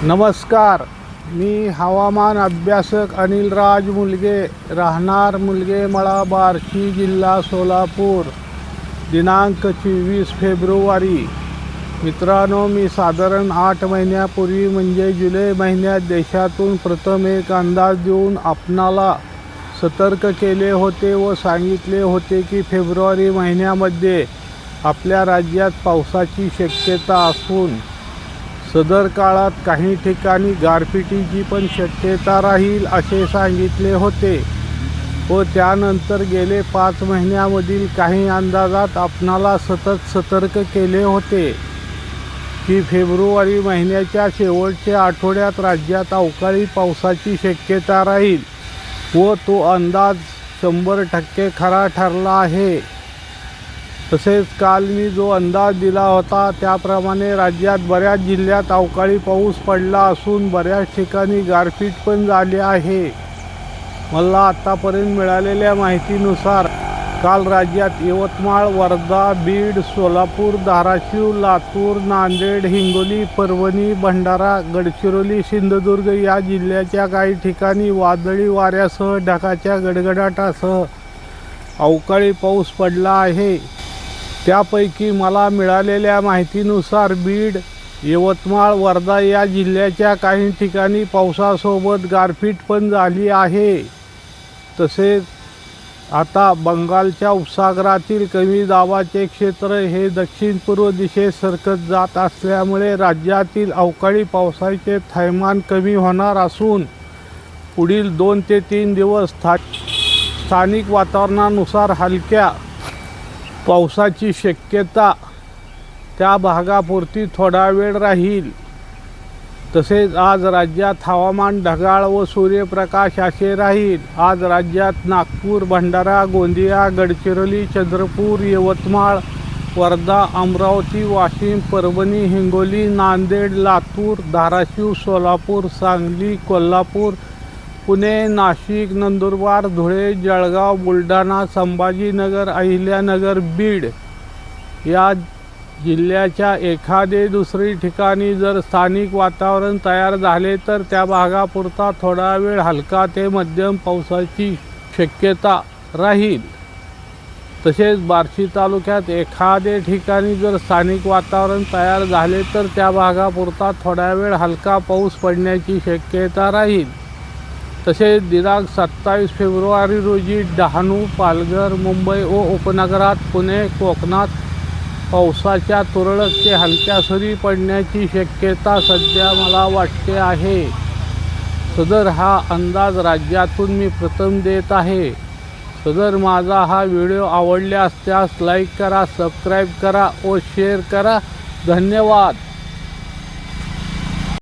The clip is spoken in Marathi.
नमस्कार, मी हवामान अभ्यासक अनिलराज मुलगे, राहणार मुलगेमळा, बार्शी, जिल्हा सोलापूर. दिनांक 24 फेब्रुवारी. मित्रांनो, मी साधारण 8 महिन्यापूर्वी म्हणजे जुलै महिन्यात देशातून प्रथम एक अंदाज देऊन आपणाला सतर्क केले होते व सांगितले होते की फेब्रुवारी महिन्यामध्ये आपल्या राज्यात पावसाची शक्यता असून सदर काळात काही ठिकाणी गारपिटीची पण शक्यता राहील असे सांगितले होते व त्यानंतर गेले 5 महिन्यामधील काही अंदाजात आपणाला सतत सतर्क केले होते की फेब्रुवारी महिन्याच्या शेवटच्या आठवड्यात राज्यात अवकाळी पावसाची शक्यता राहील व तो अंदाज 100% खरा ठरला आहे. तसेच काल मी जो अंदाज दिला होता त्याप्रमाणे राज्यात बऱ्याच जिल्ह्यात अवकाळी पाऊस पडला असून बऱ्याच ठिकाणी गारपीट पण झाली आहे. मला आतापर्यंत मिळालेल्या माहितीनुसार काल राज्यात यवतमाळ, वर्धा, बीड, सोलापूर, धाराशिव, लातूर, नांदेड, हिंगोली, परभणी, भंडारा, गडचिरोली, सिंधुदुर्ग या जिल्ह्याच्या काही ठिकाणी वादळी वाऱ्यासह ढगाच्या गडगडाटासह अवकाळी पाऊस पडला आहे. त्यापैकी मला मिळालेल्या माहितीनुसार बीड, यवतमाळ, वर्धा या जिल्ह्याच्या काही ठिकाणी पावसासोबत गारपीट पण झाली आहे. तसेच आता बंगालच्या उपसागरातील कमी दाबाचे क्षेत्र हे दक्षिण पूर्व दिशेस सरकत जात असल्यामुळे राज्यातील अवकाळी पावसाचे थैमान कमी होणार असून पुढील 2 ते 3 दिवस स्थानिक वातावरणानुसार हलक्या पावसाची शक्यता त्या भागापुरती थोडा वेळ राहील. तसेच आज राज्यात हवामान ढगाळ व सूर्यप्रकाश असे राहील. आज राज्यात नागपूर, भंडारा, गोंदिया, गडचिरोली, चंद्रपूर, यवतमाळ, वर्धा, अमरावती, वाशिम, परभणी, हिंगोली, नांदेड, लातूर, धाराशिव, सोलापूर, सांगली, कोल्हापूर, पुणे, नाशिक, नंदुरबार, धुळे, जळगाव, बुलढाणा, संभाजीनगर, अहिल्यानगर, बीड या जिल्ह्याच्या एखादे दुसरी ठिकाणी जर स्थानिक वातावरण तयार झाले तर त्या भागापुरता थोडा वेळ हलका ते मध्यम पावसाची शक्यता राहील. तसेच बार्शी तालुक्यात एखादे ठिकाणी जर स्थानिक वातावरण तयार झाले तर त्या भागापुरता थोडा वेळ हलका पाऊस पडण्याची शक्यता राहील. तसेच दिनांक 27 फेब्रुवारी रोजी डहाणू, पालघर, मुंबई व उपनगरात, पुणे, कोकणात पावसाच्या तुरळक ते हलक्या सरी पडण्याची शक्यता सध्या मला वाटते आहे. सदर हा अंदाज राज्यातून मी प्रथम देत आहे. सदर माझा हा व्हिडिओ आवडल्यास त्यास लाईक करा, सबस्क्राईब करा व शेअर करा. धन्यवाद.